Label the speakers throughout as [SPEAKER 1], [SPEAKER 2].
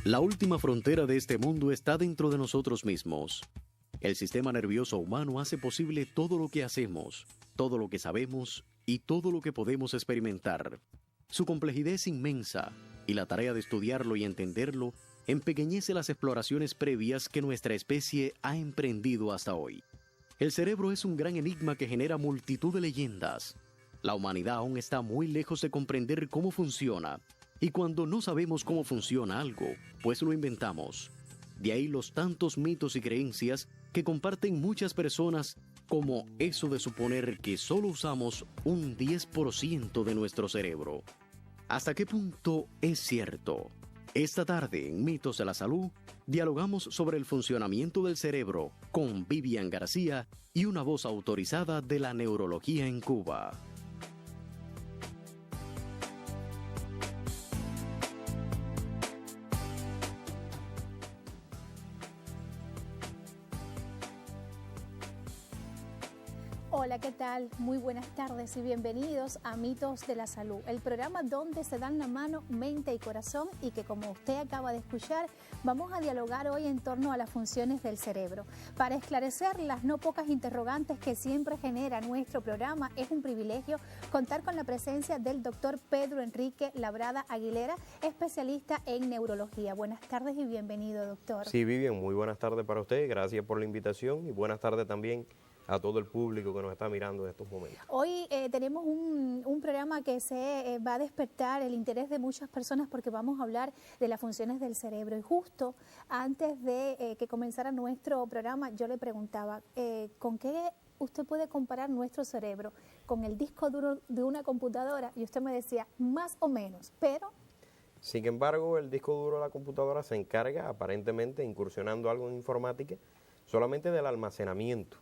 [SPEAKER 1] La última frontera de este mundo está dentro de nosotros mismos. El sistema nervioso humano hace posible todo lo que hacemos, todo lo que sabemos y todo lo que podemos experimentar. Su complejidad es inmensa y la tarea de estudiarlo y entenderlo empequeñece las exploraciones previas que nuestra especie ha emprendido hasta hoy. El cerebro es un gran enigma que genera multitud de leyendas. La humanidad aún está muy lejos de comprender cómo funciona, y cuando no sabemos cómo funciona algo, pues lo inventamos. De ahí los tantos mitos y creencias que comparten muchas personas, como eso de suponer que solo usamos un 10% de nuestro cerebro. ¿Hasta qué punto es cierto? Esta tarde en Mitos de la Salud, dialogamos sobre el funcionamiento del cerebro con Vivian García y una voz autorizada de la neurología en Cuba.
[SPEAKER 2] Hola, ¿qué tal? Muy buenas tardes y bienvenidos a Mitos de la Salud, el programa donde se dan la mano mente y corazón y que, como usted acaba de escuchar, vamos a dialogar hoy en torno a las funciones del cerebro. Para esclarecer las no pocas interrogantes que siempre genera nuestro programa, es un privilegio contar con la presencia del doctor Pedro Enrique Labrada Aguilera, especialista en neurología. Buenas tardes y bienvenido, doctor.
[SPEAKER 3] Sí, Vivian, muy buenas tardes para usted, gracias por la invitación y buenas tardes también a todo el público que nos está mirando en estos momentos.
[SPEAKER 2] Hoy tenemos un programa que se va a despertar el interés de muchas personas porque vamos a hablar de las funciones del cerebro. Y justo antes de que comenzara nuestro programa, yo le preguntaba, ¿con qué usted puede comparar nuestro cerebro? ¿Con el disco duro de una computadora? Y usted me decía, más o menos, pero...
[SPEAKER 3] Sin embargo, el disco duro de la computadora se encarga, aparentemente, incursionando algo en informática, solamente del almacenamiento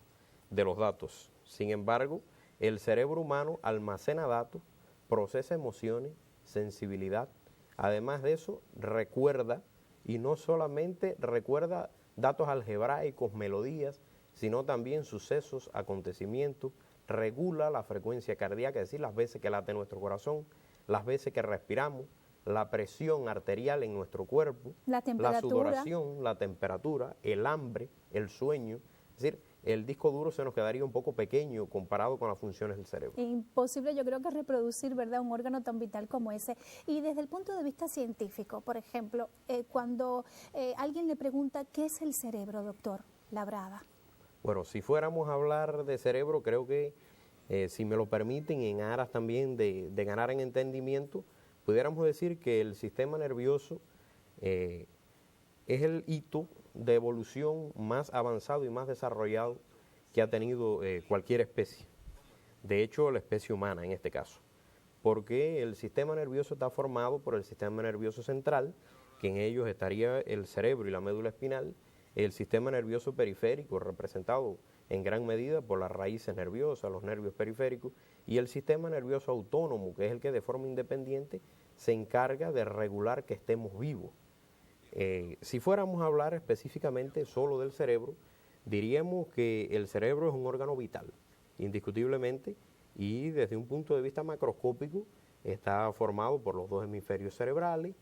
[SPEAKER 3] de los datos. Sin embargo, el cerebro humano almacena datos, procesa emociones, sensibilidad. Además de eso, recuerda, y no solamente recuerda datos algebraicos, melodías, sino también sucesos, acontecimientos, regula la frecuencia cardíaca, es decir, las veces que late nuestro corazón, las veces que respiramos, la presión arterial en nuestro cuerpo, la sudoración, la temperatura, el hambre, el sueño. Es decir, el disco duro se nos quedaría un poco pequeño comparado con las funciones del cerebro.
[SPEAKER 2] Imposible, yo creo que reproducir, ¿verdad?, un órgano tan vital como ese. Y desde el punto de vista científico, por ejemplo, cuando alguien le pregunta, ¿qué es el cerebro, doctor Labrada?
[SPEAKER 3] Bueno, si fuéramos a hablar de cerebro, creo que, si me lo permiten, en aras también de ganar en entendimiento, pudiéramos decir que el sistema nervioso es el hito de evolución más avanzado y más desarrollado que ha tenido cualquier especie. De hecho, la especie humana en este caso. Porque el sistema nervioso está formado por el sistema nervioso central, que en ellos estaría el cerebro y la médula espinal, el sistema nervioso periférico, representado en gran medida por las raíces nerviosas, los nervios periféricos, y el sistema nervioso autónomo, que es el que de forma independiente se encarga de regular que estemos vivos. Si fuéramos a hablar específicamente solo del cerebro, diríamos que el cerebro es un órgano vital, indiscutiblemente, y desde un punto de vista macroscópico está formado por los dos hemisferios cerebrales,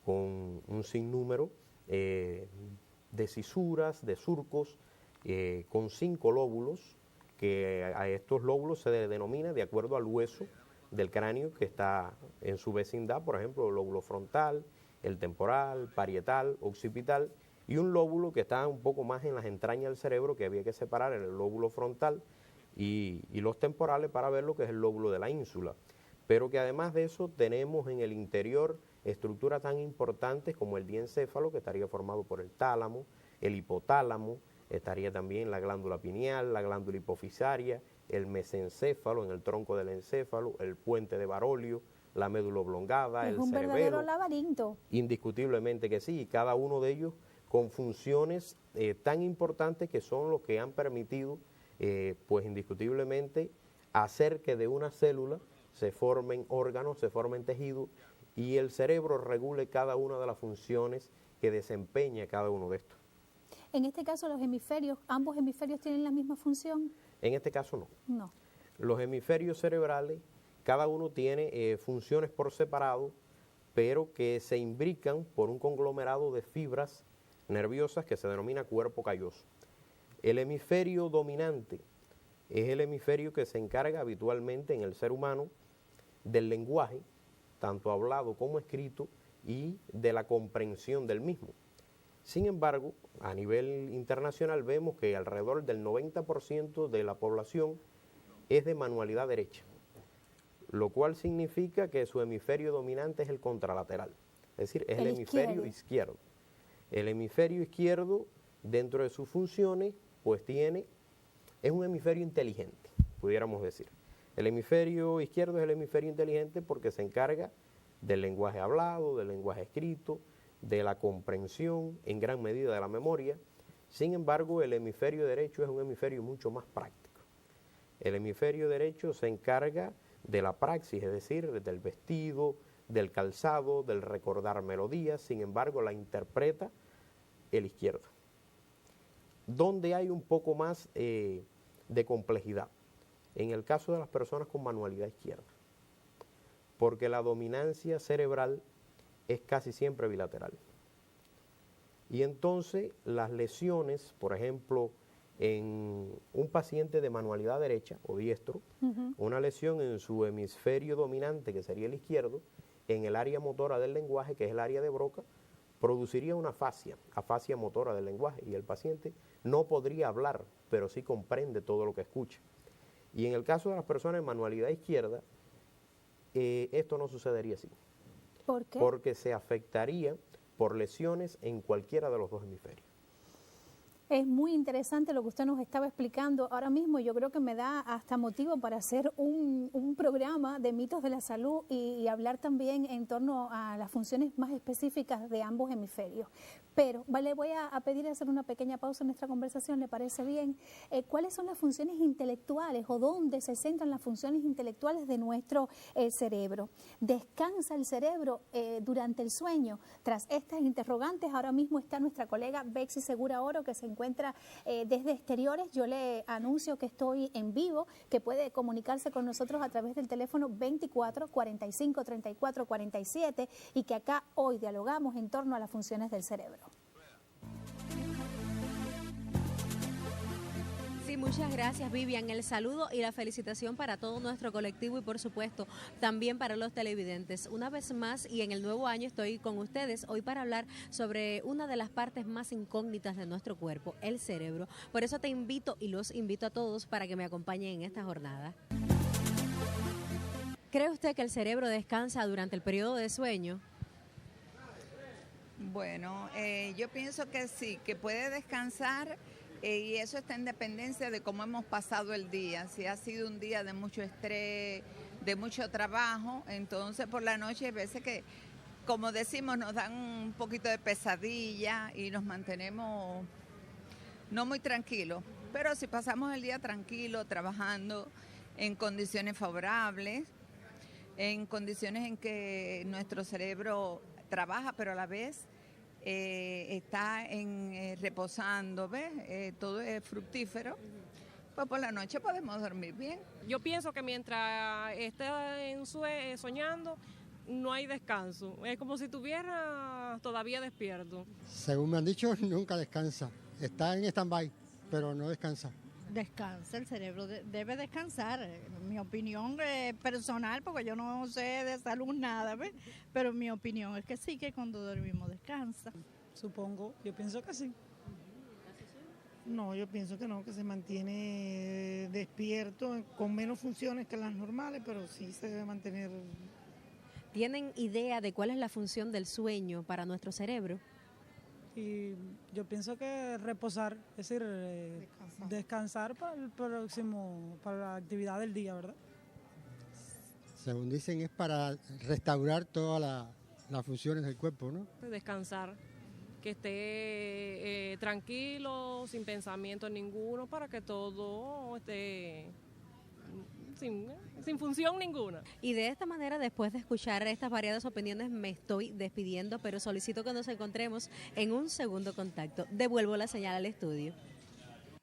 [SPEAKER 3] con un sinnúmero de cisuras, de surcos, con 5 lóbulos, que a estos lóbulos se denomina de acuerdo al hueso del cráneo que está en su vecindad, por ejemplo, el lóbulo frontal, el temporal, parietal, occipital, y un lóbulo que está un poco más en las entrañas del cerebro, que había que separar en el lóbulo frontal y los temporales para ver lo que es el lóbulo de la ínsula. Pero que además de eso tenemos en el interior estructuras tan importantes como el diencéfalo, que estaría formado por el tálamo, el hipotálamo, estaría también la glándula pineal, la glándula hipofisaria, el mesencéfalo en el tronco del encéfalo, el puente de Barolio, la médula oblongada, el cerebelo. Es un
[SPEAKER 2] verdadero laberinto.
[SPEAKER 3] Indiscutiblemente que sí, y cada uno de ellos con funciones tan importantes que son los que han permitido, pues indiscutiblemente, hacer que de una célula se formen órganos, se formen tejidos, y el cerebro regule cada una de las funciones que desempeña cada uno de estos.
[SPEAKER 2] En este caso, los hemisferios, ¿ambos hemisferios tienen la misma función?
[SPEAKER 3] En este caso no.
[SPEAKER 2] No.
[SPEAKER 3] Los hemisferios cerebrales, cada uno tiene funciones por separado, pero que se imbrican por un conglomerado de fibras nerviosas que se denomina cuerpo calloso. El hemisferio dominante es el hemisferio que se encarga habitualmente en el ser humano del lenguaje, tanto hablado como escrito, y de la comprensión del mismo. Sin embargo, a nivel internacional vemos que alrededor del 90% de la población es de manualidad derecha, lo cual significa que su hemisferio dominante es el contralateral, es decir, es el hemisferio izquierdo. El hemisferio izquierdo, dentro de sus funciones, pues es un hemisferio inteligente, pudiéramos decir. El hemisferio izquierdo es el hemisferio inteligente porque se encarga del lenguaje hablado, del lenguaje escrito, de la comprensión, en gran medida de la memoria. Sin embargo, el hemisferio derecho es un hemisferio mucho más práctico. El hemisferio derecho se encarga de la praxis, es decir, del vestido, del calzado, del recordar melodías. Sin embargo, la interpreta el izquierdo, donde hay un poco más de complejidad en el caso de las personas con manualidad izquierda, porque la dominancia cerebral es casi siempre bilateral. Y entonces las lesiones, por ejemplo, en un paciente de manualidad derecha o diestro, una lesión en su hemisferio dominante, que sería el izquierdo, en el área motora del lenguaje, que es el área de Broca, produciría una afasia motora del lenguaje, y el paciente no podría hablar, pero sí comprende todo lo que escucha. Y en el caso de las personas de manualidad izquierda, esto no sucedería así.
[SPEAKER 2] ¿Por qué?
[SPEAKER 3] Porque se afectaría por lesiones en cualquiera de los dos hemisferios.
[SPEAKER 2] Es muy interesante lo que usted nos estaba explicando. Ahora mismo yo creo que me da hasta motivo para hacer un programa de mitos de la salud y hablar también en torno a las funciones más específicas de ambos hemisferios. Pero le voy a pedir hacer una pequeña pausa en nuestra conversación, ¿le parece bien? ¿Cuáles son las funciones intelectuales o dónde se centran las funciones intelectuales de nuestro cerebro? ¿Descansa el cerebro durante el sueño? Tras estas interrogantes, ahora mismo está nuestra colega Bexy Segura Oro, que se encuentra desde exteriores. Yo le anuncio que estoy en vivo, que puede comunicarse con nosotros a través del teléfono 24 45 34 47 y que acá hoy dialogamos en torno a las funciones del cerebro.
[SPEAKER 4] Sí, muchas gracias, Vivian. El saludo y la felicitación para todo nuestro colectivo y, por supuesto, también para los televidentes. Una vez más y en el nuevo año estoy con ustedes hoy para hablar sobre una de las partes más incógnitas de nuestro cuerpo, el cerebro. Por eso te invito y los invito a todos para que me acompañen en esta jornada. ¿Cree usted que el cerebro descansa durante el periodo de sueño?
[SPEAKER 5] Bueno, yo pienso que sí, que puede descansar. Y eso está en dependencia de cómo hemos pasado el día. Si ha sido un día de mucho estrés, de mucho trabajo, entonces por la noche hay veces que, como decimos, nos dan un poquito de pesadilla y nos mantenemos no muy tranquilos. Pero si pasamos el día tranquilo, trabajando en condiciones favorables, en condiciones en que nuestro cerebro trabaja, pero a la vez está reposando, ¿ves? Todo es fructífero, pues por la noche podemos dormir bien.
[SPEAKER 6] Yo pienso que mientras esté soñando, no hay descanso. Es como si estuviera todavía despierto.
[SPEAKER 7] Según me han dicho, nunca descansa. Está en stand-by, pero no descansa.
[SPEAKER 8] Descansa, el cerebro debe descansar. Mi opinión personal, porque yo no sé de salud nada, ¿ves? Pero mi opinión es que sí, que cuando dormimos descansa.
[SPEAKER 9] Supongo, yo pienso que sí. No, yo pienso que no, que se mantiene despierto con menos funciones que las normales, pero sí se debe mantener.
[SPEAKER 4] ¿Tienen idea de cuál es la función del sueño para nuestro cerebro?
[SPEAKER 9] Y yo pienso que reposar, es decir, descansar para el próximo, para la actividad del día, ¿verdad?
[SPEAKER 7] Según dicen, es para restaurar todas las funciones del cuerpo, ¿no?
[SPEAKER 6] Descansar, que esté tranquilo, sin pensamiento ninguno, para que todo esté sin función ninguna.
[SPEAKER 4] Y de esta manera, después de escuchar estas variadas opiniones, me estoy despidiendo, pero solicito que nos encontremos en un segundo contacto. Devuelvo la señal al estudio.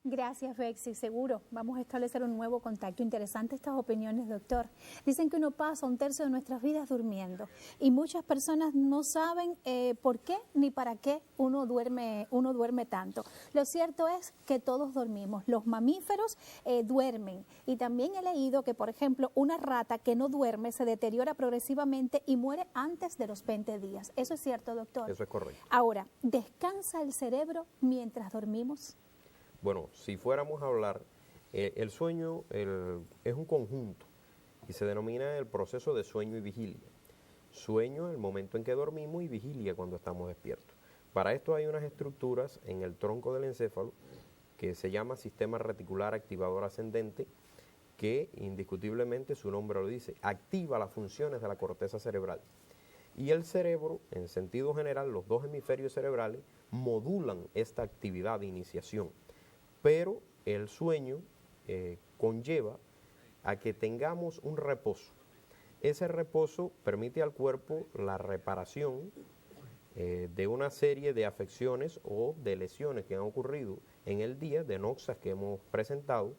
[SPEAKER 2] Gracias, Bexy. Seguro vamos a establecer un nuevo contacto. Interesante estas opiniones, doctor. Dicen que uno pasa un tercio de nuestras vidas durmiendo y muchas personas no saben por qué ni para qué uno duerme tanto. Lo cierto es que todos dormimos. Los mamíferos duermen y también he leído que, por ejemplo, una rata que no duerme se deteriora progresivamente y muere antes de los 20 días. ¿Eso es cierto, doctor?
[SPEAKER 3] Eso es correcto.
[SPEAKER 2] Ahora, ¿descansa el cerebro mientras dormimos?
[SPEAKER 3] Bueno, si fuéramos a hablar, el sueño es un conjunto y se denomina el proceso de sueño y vigilia. Sueño el momento en que dormimos y vigilia cuando estamos despiertos. Para esto hay unas estructuras en el tronco del encéfalo que se llama sistema reticular activador ascendente, que indiscutiblemente su nombre lo dice, activa las funciones de la corteza cerebral. Y el cerebro, en sentido general, los dos hemisferios cerebrales modulan esta actividad de iniciación. Pero el sueño conlleva a que tengamos un reposo. Ese reposo permite al cuerpo la reparación de una serie de afecciones o de lesiones que han ocurrido en el día, de noxas que hemos presentado,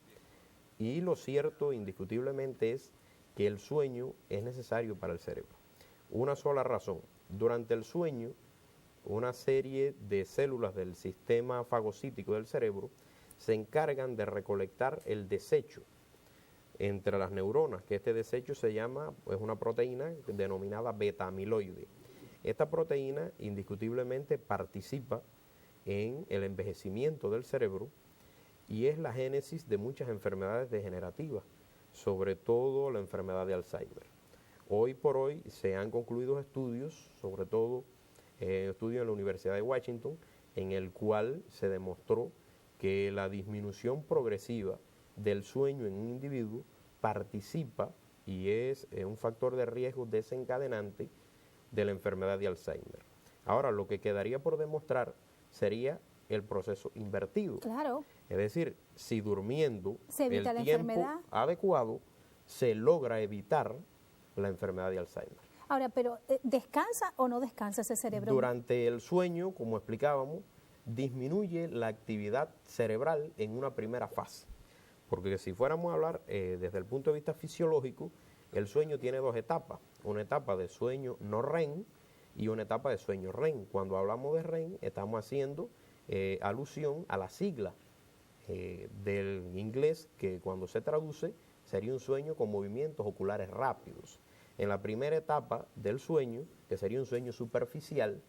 [SPEAKER 3] y lo cierto indiscutiblemente es que el sueño es necesario para el cerebro. Una sola razón: durante el sueño, una serie de células del sistema fagocítico del cerebro se encargan de recolectar el desecho entre las neuronas, que este desecho se llama, es una proteína denominada beta-amiloide. Esta proteína indiscutiblemente participa en el envejecimiento del cerebro y es la génesis de muchas enfermedades degenerativas, sobre todo la enfermedad de Alzheimer. Hoy por hoy se han concluido estudios, sobre todo estudios en la Universidad de Washington, en el cual se demostró que la disminución progresiva del sueño en un individuo participa y es un factor de riesgo desencadenante de la enfermedad de Alzheimer. Ahora, lo que quedaría por demostrar sería el proceso invertido.
[SPEAKER 2] Claro.
[SPEAKER 3] Es decir, si durmiendo
[SPEAKER 2] se evita
[SPEAKER 3] el
[SPEAKER 2] la
[SPEAKER 3] tiempo
[SPEAKER 2] enfermedad
[SPEAKER 3] adecuado, se logra evitar la enfermedad de Alzheimer.
[SPEAKER 2] Ahora, pero ¿descansa o no descansa ese cerebro?
[SPEAKER 3] Durante el sueño, como explicábamos, disminuye la actividad cerebral en una primera fase. Porque si fuéramos a hablar desde el punto de vista fisiológico, el sueño tiene dos etapas. Una etapa de sueño no REM y una etapa de sueño REM. Cuando hablamos de REM, estamos haciendo alusión a la sigla del inglés, que cuando se traduce sería un sueño con movimientos oculares rápidos. En la primera etapa del sueño, que sería un sueño superficial,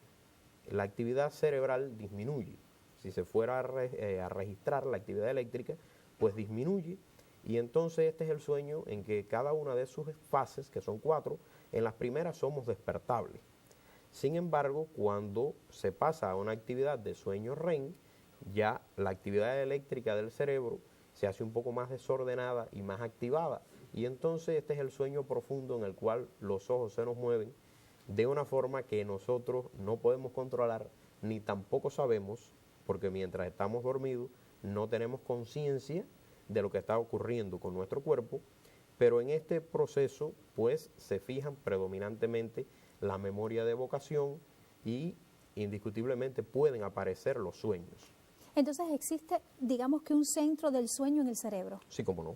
[SPEAKER 3] la actividad cerebral disminuye. Si se fuera a registrar la actividad eléctrica, pues disminuye, y entonces este es el sueño en que cada una de sus fases, que son 4, en las primeras somos despertables. Sin embargo, cuando se pasa a una actividad de sueño REM, ya la actividad eléctrica del cerebro se hace un poco más desordenada y más activada, y entonces este es el sueño profundo en el cual los ojos se nos mueven de una forma que nosotros no podemos controlar ni tampoco sabemos, porque mientras estamos dormidos no tenemos conciencia de lo que está ocurriendo con nuestro cuerpo, pero en este proceso pues se fijan predominantemente la memoria de evocación y indiscutiblemente pueden aparecer los sueños.
[SPEAKER 2] Entonces existe, digamos que un centro del sueño en el cerebro.
[SPEAKER 3] Sí, cómo no.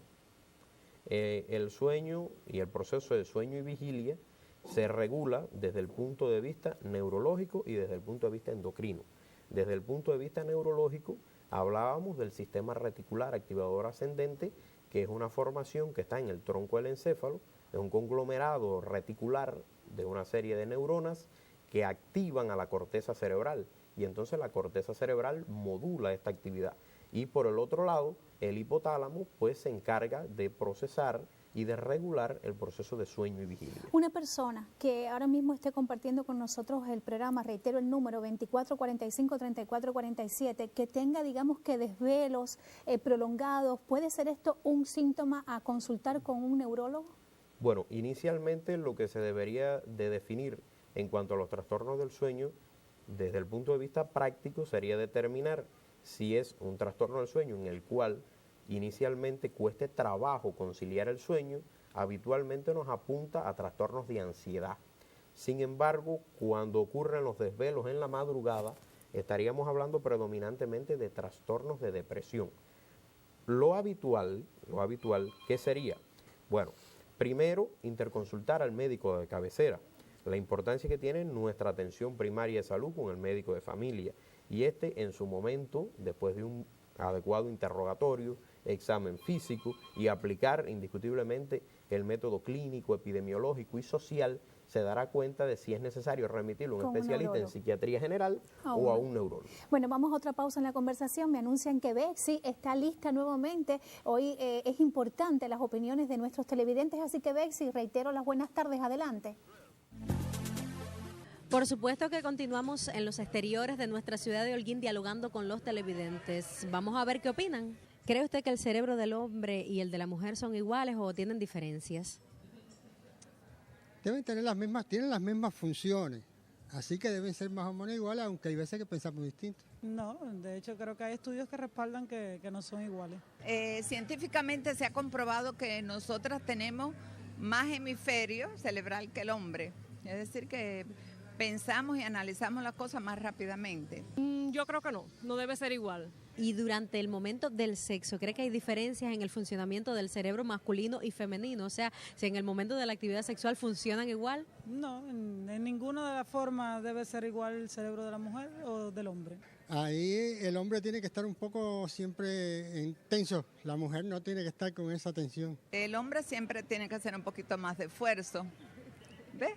[SPEAKER 3] El sueño y el proceso de sueño y vigilia se regula desde el punto de vista neurológico y desde el punto de vista endocrino. Desde el punto de vista neurológico hablábamos del sistema reticular activador ascendente, que es una formación que está en el tronco del encéfalo, es un conglomerado reticular de una serie de neuronas que activan a la corteza cerebral, y entonces la corteza cerebral modula esta actividad. Y por el otro lado, el hipotálamo pues se encarga de procesar y de regular el proceso de sueño y vigilia.
[SPEAKER 2] Una persona que ahora mismo esté compartiendo con nosotros el programa, reitero el número 2445-3447, que tenga, digamos que desvelos prolongados, ¿puede ser esto un síntoma a consultar con un neurólogo?
[SPEAKER 3] Bueno, inicialmente lo que se debería de definir en cuanto a los trastornos del sueño, desde el punto de vista práctico, sería determinar si es un trastorno del sueño en el cual inicialmente cueste trabajo conciliar el sueño. Habitualmente nos apunta a trastornos de ansiedad. Sin embargo, cuando ocurren los desvelos en la madrugada, estaríamos hablando predominantemente de trastornos de depresión. Lo habitual, ¿qué sería? Bueno, primero, interconsultar al médico de cabecera. La importancia que tiene nuestra atención primaria de salud con el médico de familia. Y en su momento, después de un adecuado interrogatorio, examen físico y aplicar indiscutiblemente el método clínico, epidemiológico y social, se dará cuenta de si es necesario remitirlo a un especialista en psiquiatría general o a un neurólogo.
[SPEAKER 2] Bueno, vamos a otra pausa en la conversación. Me anuncian que Bexy está lista nuevamente. Hoy es importante las opiniones de nuestros televidentes, así que Bexy, reitero las buenas tardes. Adelante.
[SPEAKER 4] Por supuesto que continuamos en los exteriores de nuestra ciudad de Holguín dialogando con los televidentes. Vamos a ver qué opinan. ¿Cree usted que el cerebro del hombre y el de la mujer son iguales o tienen diferencias?
[SPEAKER 7] Deben tener tienen las mismas funciones, así que deben ser más o menos iguales, aunque hay veces que pensamos distinto.
[SPEAKER 9] No, de hecho creo que hay estudios que respaldan que no son iguales.
[SPEAKER 5] Científicamente se ha comprobado que nosotras tenemos más hemisferio cerebral que el hombre, es decir que pensamos y analizamos las cosas más rápidamente.
[SPEAKER 6] Yo creo que no debe ser igual.
[SPEAKER 4] Y durante el momento del sexo, ¿cree que hay diferencias en el funcionamiento del cerebro masculino y femenino? O sea, si en el momento de la actividad sexual funcionan igual.
[SPEAKER 9] No, en ninguna de las formas debe ser igual el cerebro de la mujer o del hombre.
[SPEAKER 7] Ahí el hombre tiene que estar un poco siempre tenso, la mujer no tiene que estar con esa tensión.
[SPEAKER 5] El hombre siempre tiene que hacer un poquito más de esfuerzo. ¿Ves?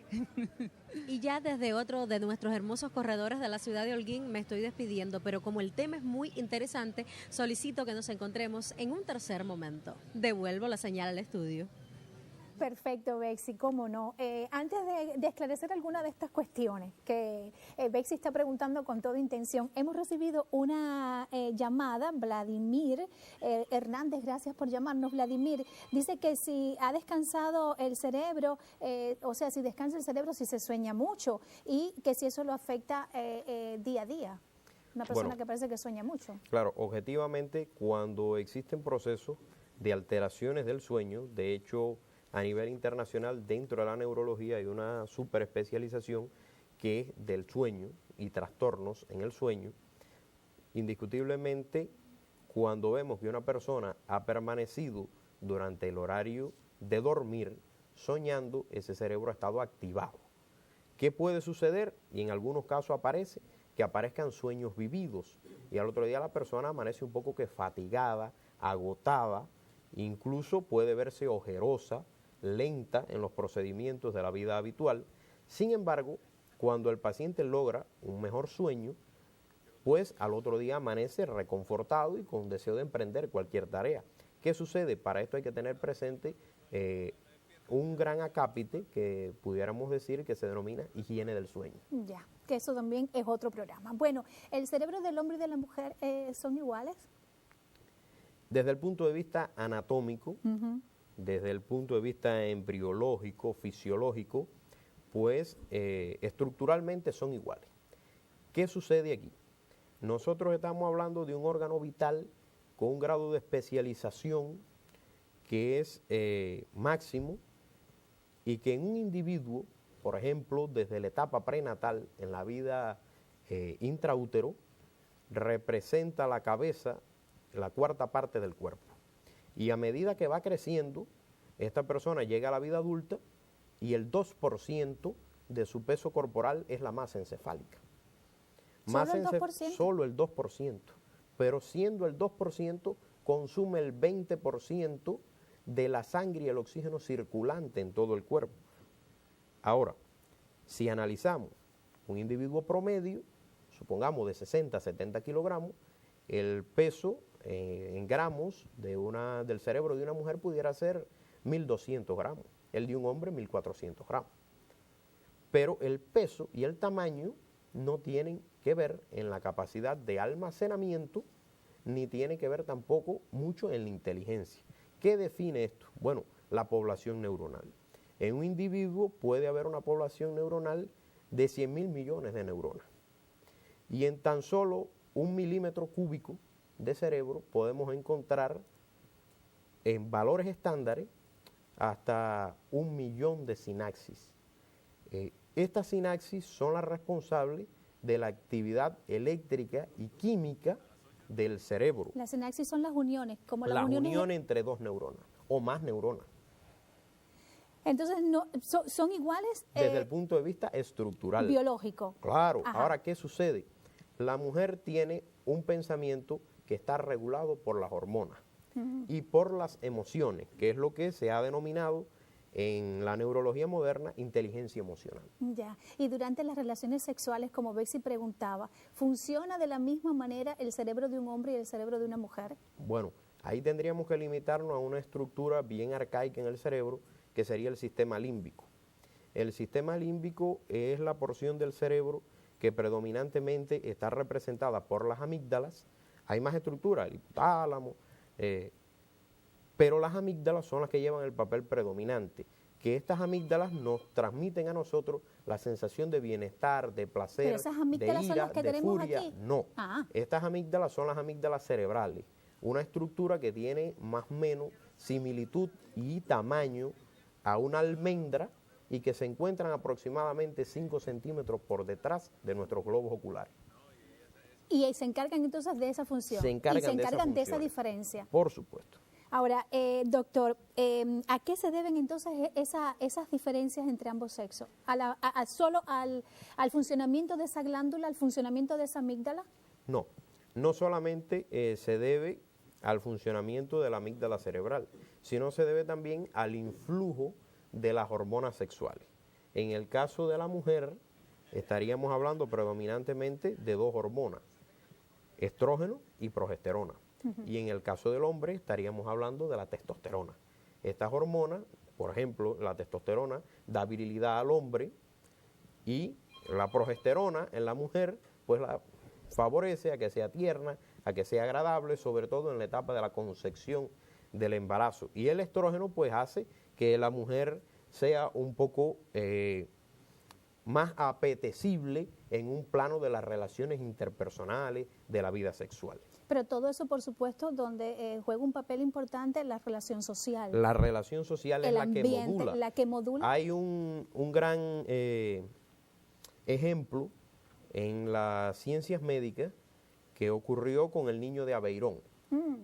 [SPEAKER 4] Y ya desde otro de nuestros hermosos corredores de la ciudad de Holguín me estoy despidiendo, pero como el tema es muy interesante, solicito que nos encontremos en un tercer momento. Devuelvo la señal al estudio.
[SPEAKER 2] Perfecto, Bexy, cómo no. Antes de esclarecer alguna de estas cuestiones que Bexy está preguntando con toda intención, hemos recibido una llamada. Vladimir Hernández, gracias por llamarnos. Vladimir dice que si ha descansado el cerebro, o sea, si descansa el cerebro, si se sueña mucho y que si eso lo afecta día a día. Una persona que parece que sueña mucho.
[SPEAKER 3] Claro, objetivamente, cuando existen procesos de alteraciones del sueño, de hecho, a nivel internacional, dentro de la neurología hay una superespecialización que es del sueño y trastornos en el sueño. Indiscutiblemente, cuando vemos que una persona ha permanecido durante el horario de dormir soñando, ese cerebro ha estado activado. ¿Qué puede suceder? Y en algunos casos que aparezcan sueños vividos y al otro día la persona amanece un poco que fatigada, agotada, incluso puede verse ojerosa, lenta en los procedimientos de la vida habitual. Sin embargo, cuando el paciente logra un mejor sueño, pues al otro día amanece reconfortado y con deseo de emprender cualquier tarea. ¿Qué sucede? Para esto hay que tener presente un gran acápite que pudiéramos decir que se denomina higiene del sueño.
[SPEAKER 2] Ya, que eso también es otro programa. Bueno, ¿el cerebro del hombre y de la mujer son iguales?
[SPEAKER 3] Desde el punto de vista anatómico, desde el punto de vista embriológico, fisiológico, pues estructuralmente son iguales. ¿Qué sucede aquí? Nosotros estamos hablando de un órgano vital con un grado de especialización que es máximo y que en un individuo, por ejemplo, desde la etapa prenatal en la vida intraútero, representa la cabeza, la cuarta parte del cuerpo. Y a medida que va creciendo, esta persona llega a la vida adulta y el 2% de su peso corporal es la masa encefálica. Solo el 2%. Pero siendo el 2%, consume el 20% de la sangre y el oxígeno circulante en todo el cuerpo. Ahora, si analizamos un individuo promedio, supongamos de 60 a 70 kilogramos, el peso en gramos del cerebro de una mujer pudiera ser 1.200 gramos, el de un hombre 1.400 gramos. Pero el peso y el tamaño no tienen que ver en la capacidad de almacenamiento, ni tiene que ver tampoco mucho en la inteligencia. ¿Qué define esto? Bueno, la población neuronal. En un individuo puede haber una población neuronal de 100.000 millones de neuronas. Y en tan solo 1 milímetro cúbico de cerebro podemos encontrar en valores estándares hasta 1 millón de sinapsis. Estas sinapsis son las responsables de la actividad eléctrica y química del cerebro.
[SPEAKER 2] Las sinapsis son las uniones, como
[SPEAKER 3] Las
[SPEAKER 2] uniones
[SPEAKER 3] uniones entre dos neuronas o más neuronas.
[SPEAKER 2] Entonces, no, son iguales
[SPEAKER 3] Desde el punto de vista estructural.
[SPEAKER 2] biológico.
[SPEAKER 3] Claro.
[SPEAKER 2] Ajá.
[SPEAKER 3] Ahora, ¿qué sucede? La mujer tiene un pensamiento que está regulado por las hormonas y por las emociones, que es lo que se ha denominado en la neurología moderna inteligencia emocional.
[SPEAKER 2] Ya. Y durante las relaciones sexuales, como Bexy preguntaba, ¿funciona de la misma manera el cerebro de un hombre y el cerebro de una mujer?
[SPEAKER 3] Bueno, ahí tendríamos que limitarnos a una estructura bien arcaica en el cerebro, que sería el sistema límbico. El sistema límbico es la porción del cerebro que predominantemente está representada por las amígdalas. Hay más estructuras, el hipotálamo, pero las amígdalas son las que llevan el papel predominante, que estas amígdalas nos transmiten a nosotros la sensación de bienestar, de placer,
[SPEAKER 2] Pero esas
[SPEAKER 3] de
[SPEAKER 2] amígdalas son
[SPEAKER 3] ira,
[SPEAKER 2] las que
[SPEAKER 3] de
[SPEAKER 2] tenemos
[SPEAKER 3] furia.
[SPEAKER 2] aquí.
[SPEAKER 3] No,
[SPEAKER 2] Ah.
[SPEAKER 3] estas amígdalas son las amígdalas cerebrales, una estructura que tiene más o menos similitud y tamaño a una almendra y que se encuentran aproximadamente 5 centímetros por detrás de nuestros globos oculares.
[SPEAKER 2] Y se encargan entonces de esa función.
[SPEAKER 3] Se encargan
[SPEAKER 2] y se
[SPEAKER 3] de esa
[SPEAKER 2] encargan de esa
[SPEAKER 3] función.
[SPEAKER 2] diferencia.
[SPEAKER 3] Por supuesto.
[SPEAKER 2] Ahora, doctor, ¿a qué se deben entonces esas diferencias entre ambos sexos? ¿Solo al funcionamiento de esa glándula, al funcionamiento de esa amígdala?
[SPEAKER 3] No, no solamente se debe al funcionamiento de la amígdala cerebral, sino se debe también al influjo de las hormonas sexuales. En el caso de la mujer, estaríamos hablando predominantemente de dos hormonas, estrógeno y progesterona. Y en el caso del hombre, estaríamos hablando de la testosterona. Estas hormonas, por ejemplo, la testosterona da virilidad al hombre y la progesterona en la mujer, pues la favorece a que sea tierna, a que sea agradable, sobre todo en la etapa de la concepción del embarazo. Y el estrógeno pues hace que la mujer sea un poco más apetecible en un plano de las relaciones interpersonales, de la vida sexual.
[SPEAKER 2] Pero todo eso, por supuesto, donde juega un papel importante la relación social.
[SPEAKER 3] La relación social es la que modula.
[SPEAKER 2] La que modula.
[SPEAKER 3] Hay un gran ejemplo en las ciencias médicas que ocurrió con el niño de Aveirón.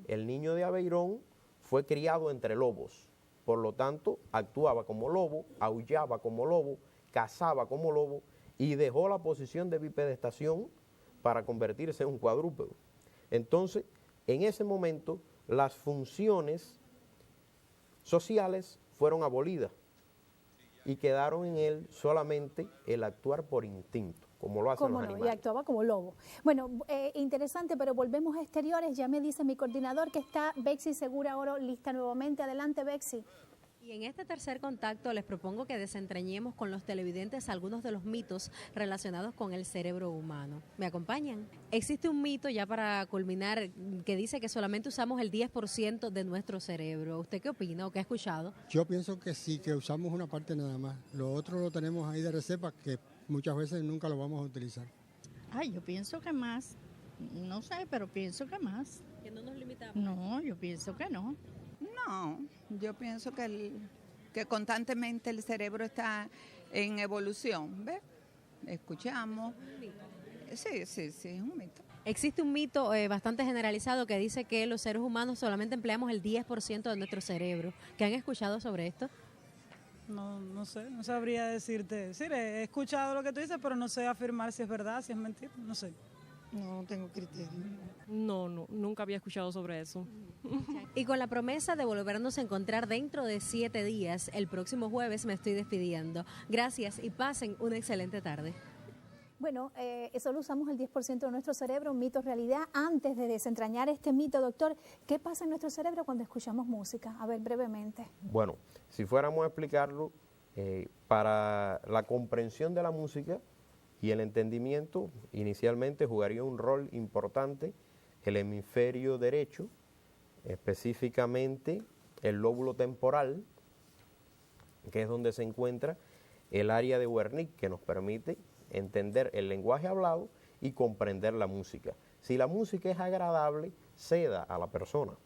[SPEAKER 3] El niño de Aveirón fue criado entre lobos, por lo tanto actuaba como lobo, aullaba como lobo, cazaba como lobo y dejó la posición de bipedestación para convertirse en un cuadrúpedo. Entonces, en ese momento, las funciones sociales fueron abolidas y quedaron en él solamente el actuar por instinto, como lo hacen los animales.
[SPEAKER 2] Y actuaba como lobo. Bueno, interesante, pero volvemos a exteriores. Ya me dice mi coordinador que está Bexy Segura Oro lista nuevamente. Adelante, Bexy.
[SPEAKER 4] Y en este tercer contacto les propongo que desentrañemos con los televidentes algunos de los mitos relacionados con el cerebro humano. ¿Me acompañan? Existe un mito, ya para culminar, que dice que solamente usamos el 10% de nuestro cerebro. ¿Usted qué opina o qué ha escuchado?
[SPEAKER 7] Yo pienso que sí, que usamos una parte nada más. Lo otro lo tenemos ahí de reserva que muchas veces nunca lo vamos a utilizar.
[SPEAKER 8] Ay, yo pienso que más. No sé, pero pienso que más.
[SPEAKER 4] ¿Que no nos limitamos?
[SPEAKER 8] No, yo pienso que no.
[SPEAKER 5] No, yo pienso que constantemente el cerebro está en evolución, ¿ves? Escuchamos. Sí, es un mito.
[SPEAKER 4] Existe un mito bastante generalizado que dice que los seres humanos solamente empleamos el 10% de nuestro cerebro. ¿Qué han escuchado sobre esto?
[SPEAKER 10] No sé, no sabría decirte. Sí, he escuchado lo que tú dices, pero no sé afirmar si es verdad, si es mentira, no sé.
[SPEAKER 9] No tengo criterio.
[SPEAKER 6] No, nunca había escuchado sobre eso.
[SPEAKER 4] Y con la promesa de volvernos a encontrar dentro de 7 días, el próximo jueves me estoy despidiendo. Gracias y pasen una excelente tarde.
[SPEAKER 2] Bueno, solo usamos el 10% de nuestro cerebro, mito, realidad. Antes de desentrañar este mito, doctor, ¿qué pasa en nuestro cerebro cuando escuchamos música? A ver, brevemente.
[SPEAKER 3] Bueno, si fuéramos a explicarlo, para la comprensión de la música y el entendimiento, inicialmente jugaría un rol importante el hemisferio derecho, específicamente el lóbulo temporal, que es donde se encuentra el área de Wernicke, que nos permite entender el lenguaje hablado y comprender la música. Si la música es agradable, ceda a la persona.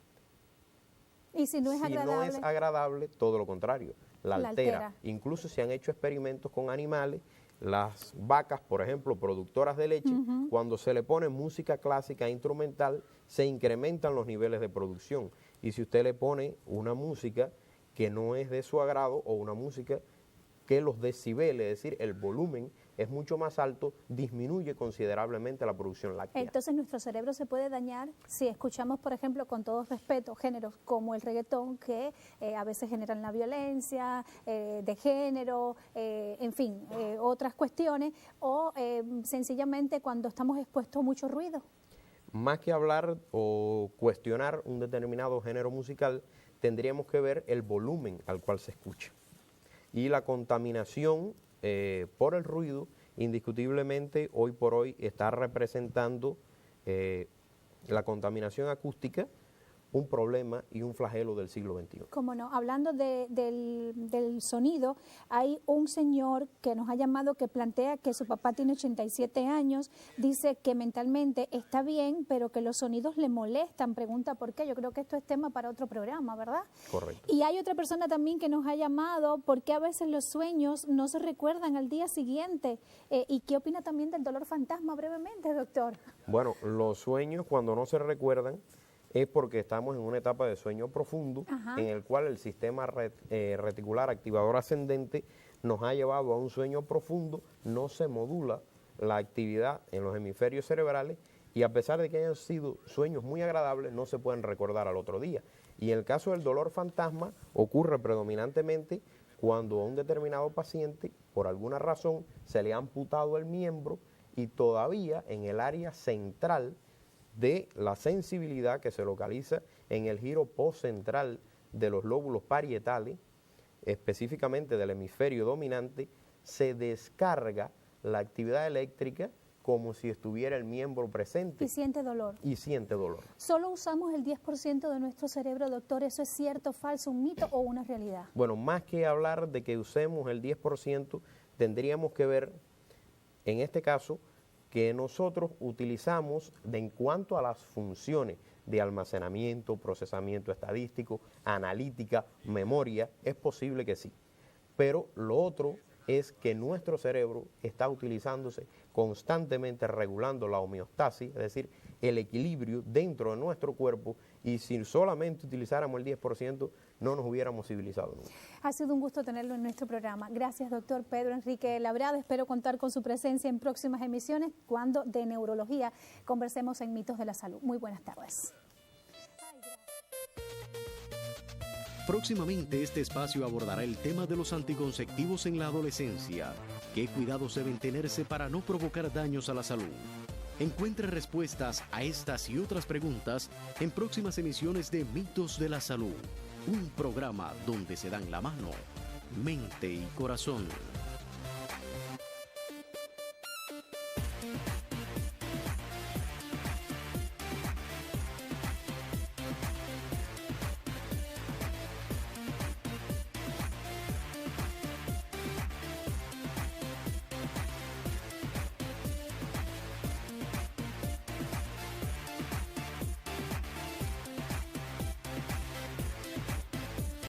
[SPEAKER 2] Y si no es agradable.
[SPEAKER 3] Si no es agradable, todo lo contrario, la altera.
[SPEAKER 2] altera.
[SPEAKER 3] Incluso se han hecho experimentos con animales las vacas, por ejemplo, productoras de leche, cuando se le pone música clásica instrumental, se incrementan los niveles de producción. Y si usted le pone una música que no es de su agrado o una música que los decibeles, es decir, el volumen es mucho más alto, disminuye considerablemente la producción láctea.
[SPEAKER 2] Entonces nuestro cerebro se puede dañar si escuchamos, por ejemplo, con todo respeto, géneros como el reggaetón, que a veces generan la violencia de género, en fin, otras cuestiones, o sencillamente cuando estamos expuestos a mucho ruido.
[SPEAKER 3] Más que hablar o cuestionar un determinado género musical, tendríamos que ver el volumen al cual se escucha. Y la contaminación por el ruido, indiscutiblemente, hoy por hoy está representando la contaminación acústica un problema y un flagelo del siglo XXI.
[SPEAKER 2] Cómo no, hablando del sonido, hay un señor que nos ha llamado que plantea que su papá tiene 87 años, dice que mentalmente está bien, pero que los sonidos le molestan, pregunta por qué. Yo creo que esto es tema para otro programa, ¿verdad?
[SPEAKER 3] Correcto.
[SPEAKER 2] Y hay otra persona también que nos ha llamado porque a veces los sueños no se recuerdan al día siguiente. ¿Y qué opina también del dolor fantasma brevemente, doctor?
[SPEAKER 3] Bueno, los sueños cuando no se recuerdan es porque estamos en una etapa de sueño profundo, en el cual el sistema reticular activador ascendente nos ha llevado a un sueño profundo, no se modula la actividad en los hemisferios cerebrales y a pesar de que hayan sido sueños muy agradables, no se pueden recordar al otro día. Y en el caso del dolor fantasma ocurre predominantemente cuando a un determinado paciente, por alguna razón, se le ha amputado el miembro y todavía en el área central de la sensibilidad que se localiza en el giro postcentral de los lóbulos parietales, específicamente del hemisferio dominante, se descarga la actividad eléctrica como si estuviera el miembro presente.
[SPEAKER 2] Y siente dolor.
[SPEAKER 3] Y siente dolor.
[SPEAKER 2] Solo usamos el 10% de nuestro cerebro, doctor. ¿Eso es cierto, falso, un mito o una realidad?
[SPEAKER 3] Bueno, más que hablar de que usemos el 10%, tendríamos que ver, en este caso, que nosotros utilizamos en cuanto a las funciones de almacenamiento, procesamiento estadístico, analítica, memoria, es posible que sí. Pero lo otro es que nuestro cerebro está utilizándose constantemente regulando la homeostasis, es decir, el equilibrio dentro de nuestro cuerpo, y si solamente utilizáramos el 10%, no nos hubiéramos civilizado nunca.
[SPEAKER 2] Ha sido un gusto tenerlo en nuestro programa. Gracias, doctor Pedro Enrique Labrada. Espero contar con su presencia en próximas emisiones cuando de neurología conversemos en Mitos de la Salud. Muy buenas tardes.
[SPEAKER 1] Próximamente este espacio abordará el tema de los anticonceptivos en la adolescencia. ¿Qué cuidados deben tenerse para no provocar daños a la salud? Encuentre respuestas a estas y otras preguntas en próximas emisiones de Mitos de la Salud, un programa donde se dan la mano, mente y corazón.